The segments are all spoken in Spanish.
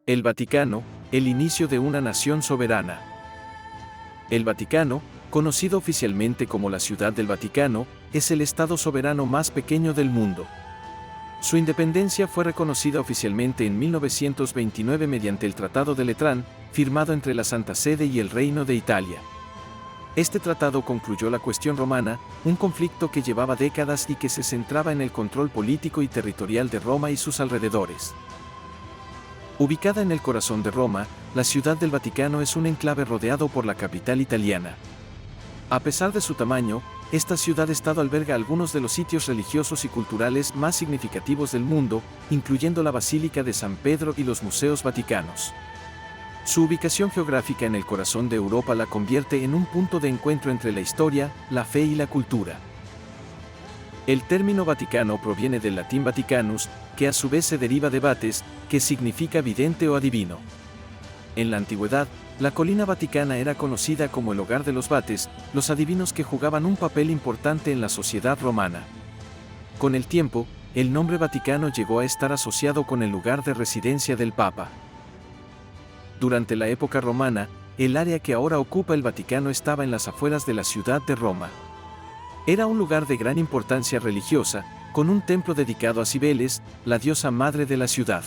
El Vaticano, el inicio de una nación soberana. El Vaticano, conocido oficialmente como la Ciudad del Vaticano, es el estado soberano más pequeño del mundo. Su independencia fue reconocida oficialmente en 1929 mediante el Tratado de Letrán, firmado entre la Santa Sede y el Reino de Italia. Este tratado concluyó la cuestión romana, un conflicto que llevaba décadas y que se centraba en el control político y territorial de Roma y sus alrededores. Ubicada en el corazón de Roma, la Ciudad del Vaticano es un enclave rodeado por la capital italiana. A pesar de su tamaño, esta ciudad-estado alberga algunos de los sitios religiosos y culturales más significativos del mundo, incluyendo la Basílica de San Pedro y los museos vaticanos. Su ubicación geográfica en el corazón de Europa la convierte en un punto de encuentro entre la historia, la fe y la cultura. El término Vaticano proviene del latín Vaticanus, que a su vez se deriva de vates, que significa vidente o adivino. En la antigüedad, la colina vaticana era conocida como el hogar de los vates, los adivinos que jugaban un papel importante en la sociedad romana. Con el tiempo, el nombre Vaticano llegó a estar asociado con el lugar de residencia del Papa. Durante la época romana, el área que ahora ocupa el Vaticano estaba en las afueras de la ciudad de Roma. Era un lugar de gran importancia religiosa, con un templo dedicado a Cibeles, la diosa madre de la ciudad.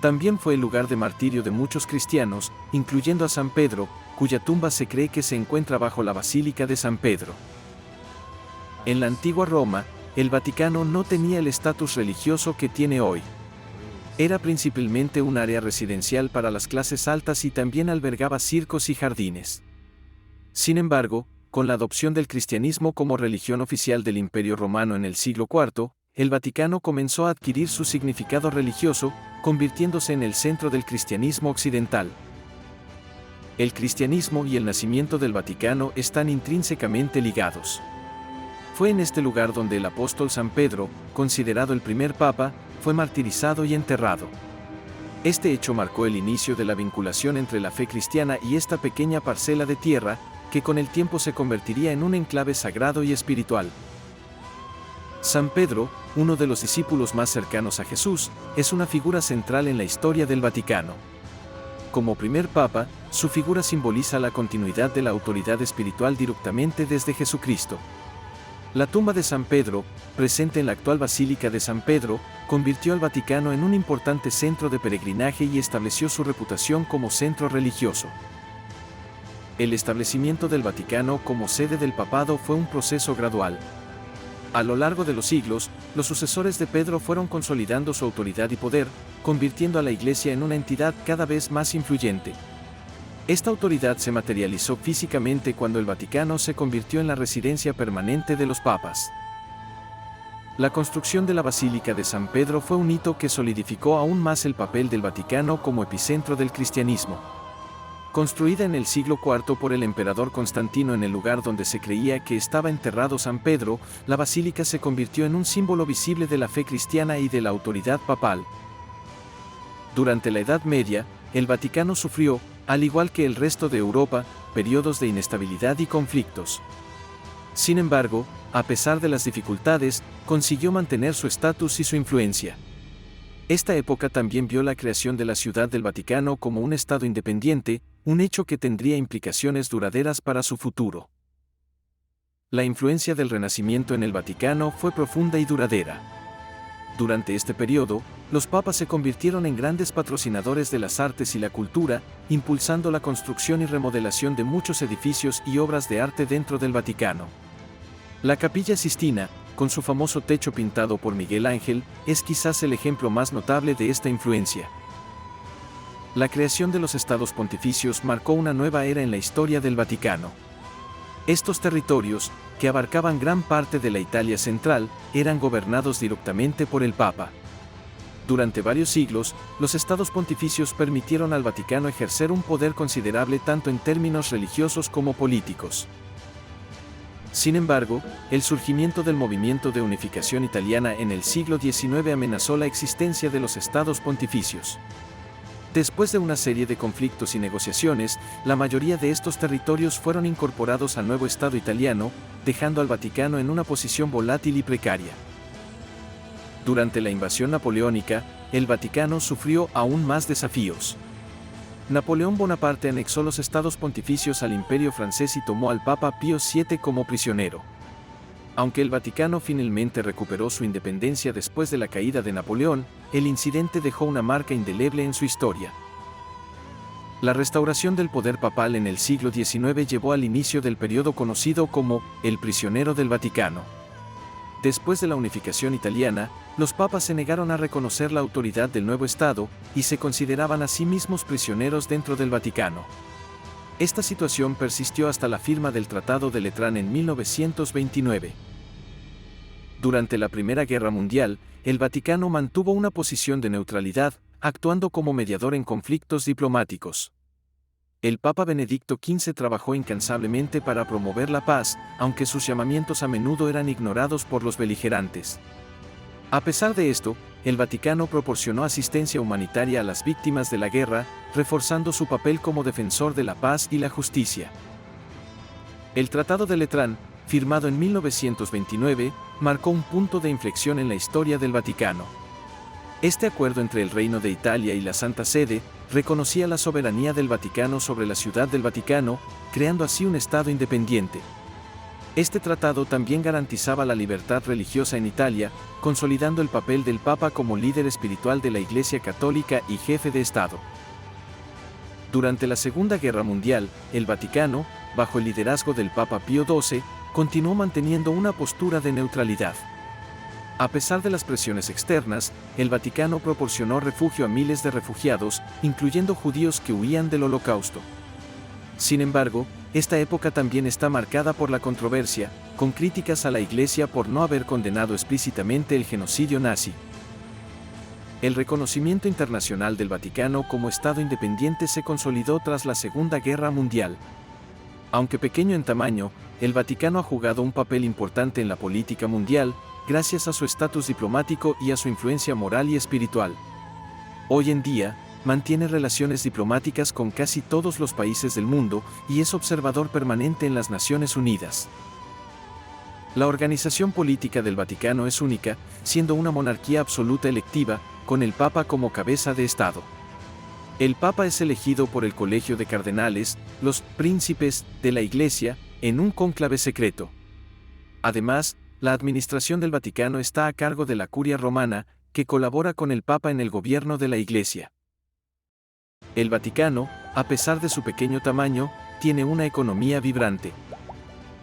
También fue el lugar de martirio de muchos cristianos, incluyendo a San Pedro, cuya tumba se cree que se encuentra bajo la Basílica de San Pedro. En la antigua Roma, el Vaticano no tenía el estatus religioso que tiene hoy. Era principalmente un área residencial para las clases altas y también albergaba circos y jardines. Sin embargo, con la adopción del cristianismo como religión oficial del Imperio Romano en el siglo IV, el Vaticano comenzó a adquirir su significado religioso, convirtiéndose en el centro del cristianismo occidental. El cristianismo y el nacimiento del Vaticano están intrínsecamente ligados. Fue en este lugar donde el apóstol San Pedro, considerado el primer papa, fue martirizado y enterrado. Este hecho marcó el inicio de la vinculación entre la fe cristiana y esta pequeña parcela de tierra, que con el tiempo se convertiría en un enclave sagrado y espiritual. San Pedro, uno de los discípulos más cercanos a Jesús, es una figura central en la historia del Vaticano. Como primer papa, su figura simboliza la continuidad de la autoridad espiritual directamente desde Jesucristo. La tumba de San Pedro, presente en la actual Basílica de San Pedro, convirtió al Vaticano en un importante centro de peregrinaje y estableció su reputación como centro religioso. El establecimiento del Vaticano como sede del papado fue un proceso gradual. A lo largo de los siglos, los sucesores de Pedro fueron consolidando su autoridad y poder, convirtiendo a la Iglesia en una entidad cada vez más influyente. Esta autoridad se materializó físicamente cuando el Vaticano se convirtió en la residencia permanente de los papas. La construcción de la Basílica de San Pedro fue un hito que solidificó aún más el papel del Vaticano como epicentro del cristianismo. Construida en el siglo IV por el emperador Constantino en el lugar donde se creía que estaba enterrado San Pedro, la basílica se convirtió en un símbolo visible de la fe cristiana y de la autoridad papal. Durante la Edad Media, el Vaticano sufrió, al igual que el resto de Europa, periodos de inestabilidad y conflictos. Sin embargo, a pesar de las dificultades, consiguió mantener su estatus y su influencia. Esta época también vio la creación de la Ciudad del Vaticano como un estado independiente, un hecho que tendría implicaciones duraderas para su futuro. La influencia del Renacimiento en el Vaticano fue profunda y duradera. Durante este periodo, los papas se convirtieron en grandes patrocinadores de las artes y la cultura, impulsando la construcción y remodelación de muchos edificios y obras de arte dentro del Vaticano. La Capilla Sistina, con su famoso techo pintado por Miguel Ángel, es quizás el ejemplo más notable de esta influencia. La creación de los estados pontificios marcó una nueva era en la historia del Vaticano. Estos territorios, que abarcaban gran parte de la Italia central, eran gobernados directamente por el Papa. Durante varios siglos, los estados pontificios permitieron al Vaticano ejercer un poder considerable tanto en términos religiosos como políticos. Sin embargo, el surgimiento del movimiento de unificación italiana en el siglo XIX amenazó la existencia de los estados pontificios. Después de una serie de conflictos y negociaciones, la mayoría de estos territorios fueron incorporados al nuevo Estado italiano, dejando al Vaticano en una posición volátil y precaria. Durante la invasión napoleónica, el Vaticano sufrió aún más desafíos. Napoleón Bonaparte anexó los estados pontificios al Imperio francés y tomó al Papa Pío VII como prisionero. Aunque el Vaticano finalmente recuperó su independencia después de la caída de Napoleón, el incidente dejó una marca indeleble en su historia. La restauración del poder papal en el siglo XIX llevó al inicio del periodo conocido como el prisionero del Vaticano. Después de la unificación italiana, los papas se negaron a reconocer la autoridad del nuevo Estado y se consideraban a sí mismos prisioneros dentro del Vaticano. Esta situación persistió hasta la firma del Tratado de Letrán en 1929. Durante la Primera Guerra Mundial, el Vaticano mantuvo una posición de neutralidad, actuando como mediador en conflictos diplomáticos. El Papa Benedicto XV trabajó incansablemente para promover la paz, aunque sus llamamientos a menudo eran ignorados por los beligerantes. A pesar de esto, el Vaticano proporcionó asistencia humanitaria a las víctimas de la guerra, reforzando su papel como defensor de la paz y la justicia. El Tratado de Letrán, firmado en 1929, marcó un punto de inflexión en la historia del Vaticano. Este acuerdo entre el Reino de Italia y la Santa Sede reconocía la soberanía del Vaticano sobre la Ciudad del Vaticano, creando así un Estado independiente. Este tratado también garantizaba la libertad religiosa en Italia, consolidando el papel del Papa como líder espiritual de la Iglesia Católica y jefe de Estado. Durante la Segunda Guerra Mundial, el Vaticano, bajo el liderazgo del Papa Pío XII, continuó manteniendo una postura de neutralidad. A pesar de las presiones externas, el Vaticano proporcionó refugio a miles de refugiados, incluyendo judíos que huían del Holocausto. Sin embargo, esta época también está marcada por la controversia, con críticas a la Iglesia por no haber condenado explícitamente el genocidio nazi. El reconocimiento internacional del Vaticano como Estado independiente se consolidó tras la Segunda Guerra Mundial. Aunque pequeño en tamaño, el Vaticano ha jugado un papel importante en la política mundial, gracias a su estatus diplomático y a su influencia moral y espiritual. Hoy en día, mantiene relaciones diplomáticas con casi todos los países del mundo y es observador permanente en las Naciones Unidas. La organización política del Vaticano es única, siendo una monarquía absoluta electiva, con el Papa como cabeza de Estado. El Papa es elegido por el Colegio de Cardenales, los príncipes de la Iglesia, en un cónclave secreto. Además, la administración del Vaticano está a cargo de la Curia Romana, que colabora con el Papa en el gobierno de la Iglesia. El Vaticano, a pesar de su pequeño tamaño, tiene una economía vibrante.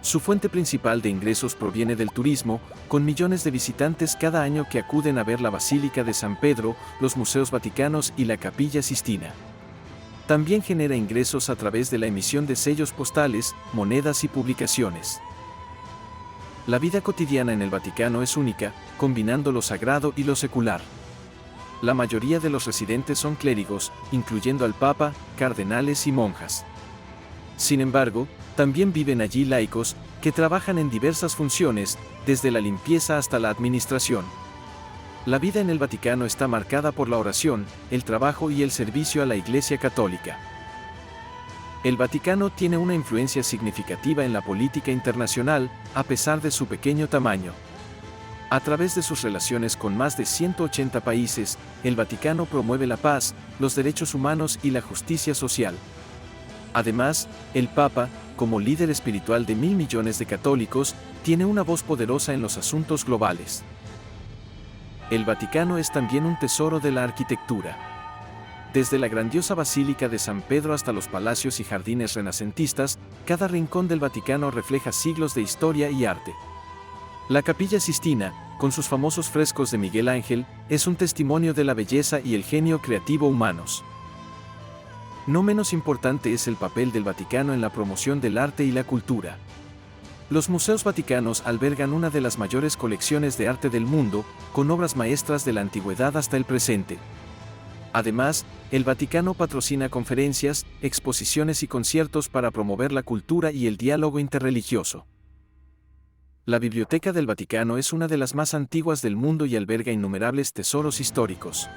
Su fuente principal de ingresos proviene del turismo, con millones de visitantes cada año que acuden a ver la Basílica de San Pedro, los museos vaticanos y la Capilla Sistina. También genera ingresos a través de la emisión de sellos postales, monedas y publicaciones. La vida cotidiana en el Vaticano es única, combinando lo sagrado y lo secular. La mayoría de los residentes son clérigos, incluyendo al Papa, cardenales y monjas. Sin embargo, también viven allí laicos, que trabajan en diversas funciones, desde la limpieza hasta la administración. La vida en el Vaticano está marcada por la oración, el trabajo y el servicio a la Iglesia Católica. El Vaticano tiene una influencia significativa en la política internacional, a pesar de su pequeño tamaño. A través de sus relaciones con más de 180 países, el Vaticano promueve la paz, los derechos humanos y la justicia social. Además, el Papa, como líder espiritual de 1.000 millones de católicos, tiene una voz poderosa en los asuntos globales. El Vaticano es también un tesoro de la arquitectura. Desde la grandiosa Basílica de San Pedro hasta los palacios y jardines renacentistas, cada rincón del Vaticano refleja siglos de historia y arte. La Capilla Sistina, con sus famosos frescos de Miguel Ángel, es un testimonio de la belleza y el genio creativo humanos. No menos importante es el papel del Vaticano en la promoción del arte y la cultura. Los museos vaticanos albergan una de las mayores colecciones de arte del mundo, con obras maestras de la antigüedad hasta el presente. Además, el Vaticano patrocina conferencias, exposiciones y conciertos para promover la cultura y el diálogo interreligioso. La Biblioteca del Vaticano es una de las más antiguas del mundo y alberga innumerables tesoros históricos.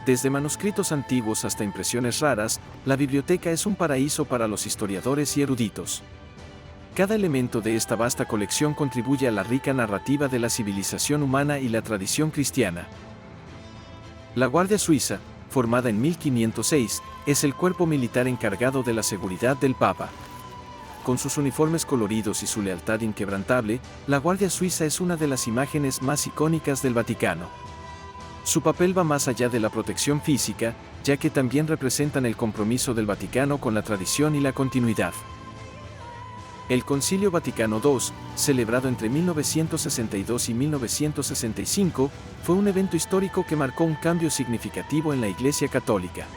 Desde manuscritos antiguos hasta impresiones raras, la biblioteca es un paraíso para los historiadores y eruditos. Cada elemento de esta vasta colección contribuye a la rica narrativa de la civilización humana y la tradición cristiana. La Guardia Suiza, formada en 1506, es el cuerpo militar encargado de la seguridad del Papa. Con sus uniformes coloridos y su lealtad inquebrantable, la Guardia Suiza es una de las imágenes más icónicas del Vaticano. Su papel va más allá de la protección física, ya que también representan el compromiso del Vaticano con la tradición y la continuidad. El Concilio Vaticano II, celebrado entre 1962 y 1965, fue un evento histórico que marcó un cambio significativo en la Iglesia Católica.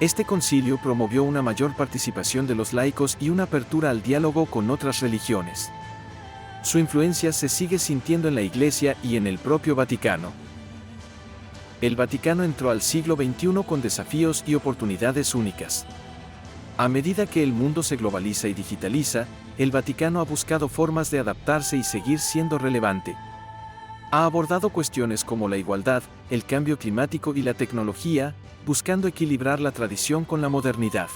Este concilio promovió una mayor participación de los laicos y una apertura al diálogo con otras religiones. Su influencia se sigue sintiendo en la Iglesia y en el propio Vaticano. El Vaticano entró al siglo XXI con desafíos y oportunidades únicas. A medida que el mundo se globaliza y digitaliza, el Vaticano ha buscado formas de adaptarse y seguir siendo relevante. Ha abordado cuestiones como la igualdad, el cambio climático y la tecnología, buscando equilibrar la tradición con la modernidad.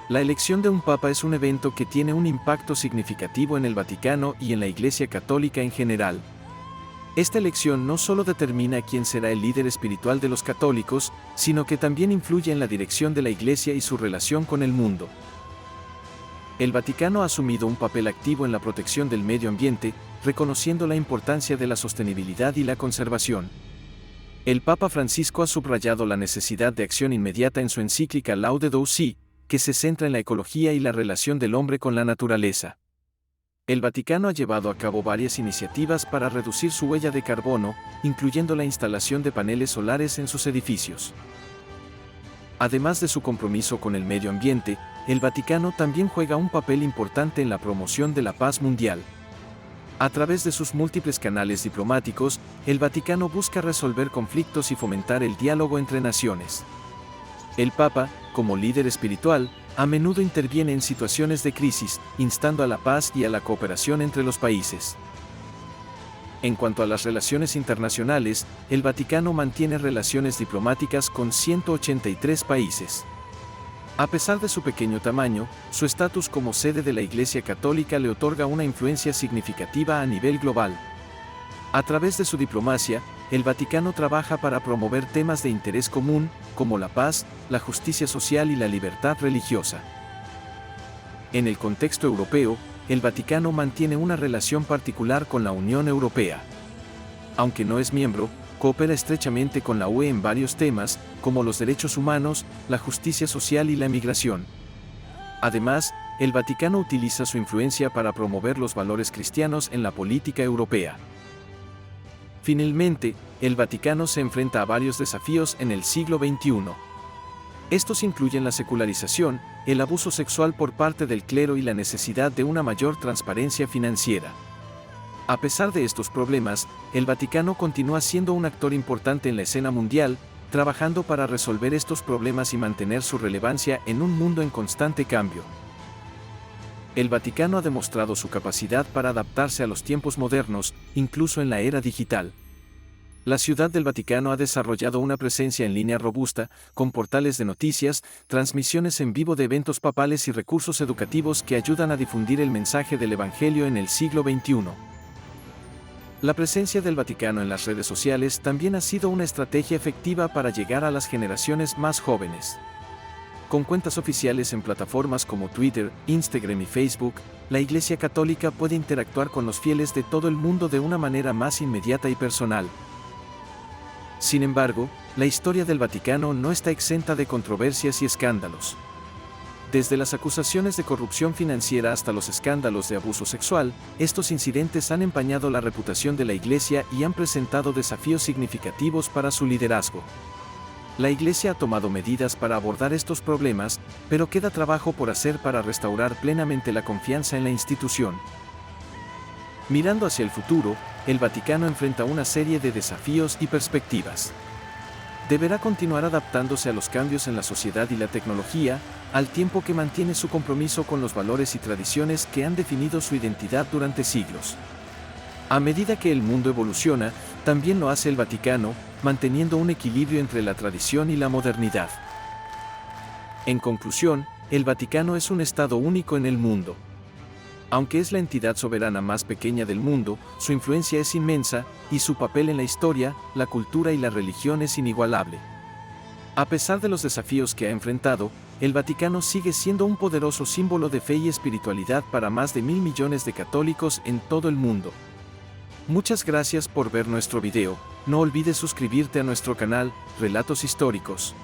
La elección de un papa es un evento que tiene un impacto significativo en el Vaticano y en la Iglesia Católica en general. Esta elección no solo determina quién será el líder espiritual de los católicos, sino que también influye en la dirección de la Iglesia y su relación con el mundo. El Vaticano ha asumido un papel activo en la protección del medio ambiente, reconociendo la importancia de la sostenibilidad y la conservación. El Papa Francisco ha subrayado la necesidad de acción inmediata en su encíclica Laudato Si, que se centra en la ecología y la relación del hombre con la naturaleza. El Vaticano ha llevado a cabo varias iniciativas para reducir su huella de carbono, incluyendo la instalación de paneles solares en sus edificios. Además de su compromiso con el medio ambiente, el Vaticano también juega un papel importante en la promoción de la paz mundial. A través de sus múltiples canales diplomáticos, el Vaticano busca resolver conflictos y fomentar el diálogo entre naciones. El Papa, como líder espiritual, a menudo interviene en situaciones de crisis, instando a la paz y a la cooperación entre los países. En cuanto a las relaciones internacionales, el Vaticano mantiene relaciones diplomáticas con 183 países. A pesar de su pequeño tamaño, su estatus como sede de la Iglesia Católica le otorga una influencia significativa a nivel global. A través de su diplomacia, el Vaticano trabaja para promover temas de interés común, como la paz, la justicia social y la libertad religiosa. En el contexto europeo, el Vaticano mantiene una relación particular con la Unión Europea. Aunque no es miembro, coopera estrechamente con la UE en varios temas, como los derechos humanos, la justicia social y la migración. Además, el Vaticano utiliza su influencia para promover los valores cristianos en la política europea. Finalmente, el Vaticano se enfrenta a varios desafíos en el siglo XXI. Estos incluyen la secularización, el abuso sexual por parte del clero y la necesidad de una mayor transparencia financiera. A pesar de estos problemas, el Vaticano continúa siendo un actor importante en la escena mundial, trabajando para resolver estos problemas y mantener su relevancia en un mundo en constante cambio. El Vaticano ha demostrado su capacidad para adaptarse a los tiempos modernos, incluso en la era digital. La Ciudad del Vaticano ha desarrollado una presencia en línea robusta, con portales de noticias, transmisiones en vivo de eventos papales y recursos educativos que ayudan a difundir el mensaje del Evangelio en el siglo XXI. La presencia del Vaticano en las redes sociales también ha sido una estrategia efectiva para llegar a las generaciones más jóvenes. Con cuentas oficiales en plataformas como Twitter, Instagram y Facebook, la Iglesia Católica puede interactuar con los fieles de todo el mundo de una manera más inmediata y personal. Sin embargo, la historia del Vaticano no está exenta de controversias y escándalos. Desde las acusaciones de corrupción financiera hasta los escándalos de abuso sexual, estos incidentes han empañado la reputación de la Iglesia y han presentado desafíos significativos para su liderazgo. La Iglesia ha tomado medidas para abordar estos problemas, pero queda trabajo por hacer para restaurar plenamente la confianza en la institución. Mirando hacia el futuro, el Vaticano enfrenta una serie de desafíos y perspectivas. Deberá continuar adaptándose a los cambios en la sociedad y la tecnología, al tiempo que mantiene su compromiso con los valores y tradiciones que han definido su identidad durante siglos. A medida que el mundo evoluciona, también lo hace el Vaticano, manteniendo un equilibrio entre la tradición y la modernidad. En conclusión, el Vaticano es un estado único en el mundo. Aunque es la entidad soberana más pequeña del mundo, su influencia es inmensa, y su papel en la historia, la cultura y la religión es inigualable. A pesar de los desafíos que ha enfrentado, el Vaticano sigue siendo un poderoso símbolo de fe y espiritualidad para más de 1.000 millones de católicos en todo el mundo. Muchas gracias por ver nuestro video, no olvides suscribirte a nuestro canal, Relatos Históricos.